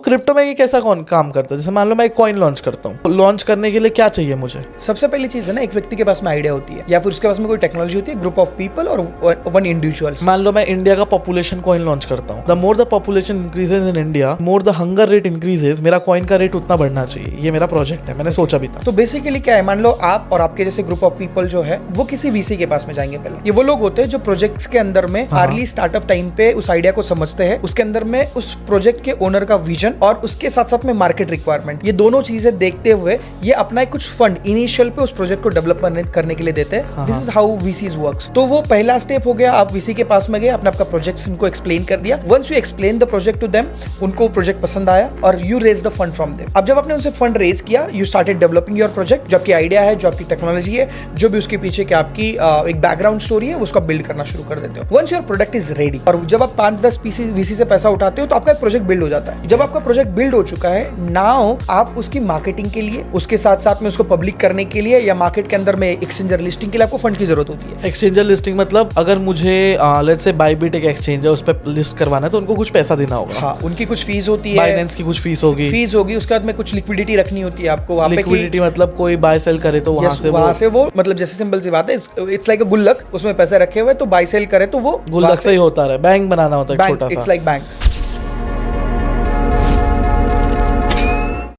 Crypto में ये कैसा कौन काम करता है? जैसे मान लो मैं एक कॉइन लॉन्च करता हूँ, लॉन्च करने के लिए क्या चाहिए मुझे? सबसे पहली चीज है ना, एक व्यक्ति के पास में आइडिया होती है या फिर उसके पास में कोई टेक्नोलॉजी होती है, ग्रुप ऑफ पीपल और वन इंडिविजुअल। मान लो मैं इंडिया का पॉपुलेशन कॉइन लॉन्च करता हूँ। The more the population increases in India, more the hunger rate increases, मेरा कॉइन का रेट उतना बढ़ना चाहिए। ये मेरा प्रोजेक्ट है, मैंने सोचा भी था। तो बेसिकली क्या है, मान लो आप और आपके जैसे ग्रुप ऑफ पीपल जो है वो किसी वीसी के पास में जाएंगे। पहले ये वो लोग होते हैं जो प्रोजेक्ट्स के अंदर में अर्ली स्टार्टअप टाइम पे उस आइडिया को समझते हैं, उसके अंदर में उस प्रोजेक्ट के ओनर का विजन और उसके साथ साथ में मार्केट रिक्वायरमेंट, ये दोनों चीजें देखते हुए ये अपना एक कुछ फंड इनिशियल पे उस प्रोजेक्ट को डेवलप करने के लिए देते हैं। This is how VCs works. तो वो पहला स्टेप हो गया, आप वीसी के पास में गए, आपने आपका प्रोजेक्ट उनको एक्सप्लेन कर दिया। Once you explain the project to them, उनको प्रोजेक्ट पसंद आया और you raise the fund from them. अब जब आपने उनसे फंड रेज किया, you started developing your project. जो आपकी आइडिया है, जो आपकी टेक्नोलॉजी है, जो भी उसके पीछे क्या आपकी एक बैकग्राउंड स्टोरी है, उसको बिल्ड करना शुरू कर देते हो। Once your product is ready, और जब आप 5-10 वीसी से पैसा उठाते हो तो आपका प्रोजेक्ट बिल्ड हो जाता है। जब आपका प्रोजेक्ट बिल्ड हो चुका है, नाउ आप उसकी मार्केटिंग के लिए, उसके साथ साथ में उसको पब्लिक करने के लिए या मार्केट के अंदर में एक्सचेंजर लिस्टिंग के लिए आपको फंड की जरूरत होती है। एक्सचेंजर लिस्टिंग मतलब अगर मुझे लेट्स से बायबिट एक एक्सचेंज है, उस पर लिस्ट करवाना है तो उनको कुछ पैसा देना होगा। हाँ, उनकी कुछ फीस होती है, बाइनेंस की कुछ फीस होगी, उसके बाद में कुछ लिक्विडिटी रखनी होती है आपको वहाँ पे। लिक्विडिटी मतलब कोई बाय सेल करे तो वहाँ से वो मतलब जैसे सिंपल सी बात है, इट्स लाइक अ गुल्लक, उसमें पैसे रखे हुए तो बाय सेल करे तो वो गुल्लक से ही होता है, बैंक बनाना होता है छोटा सा। It's like bank.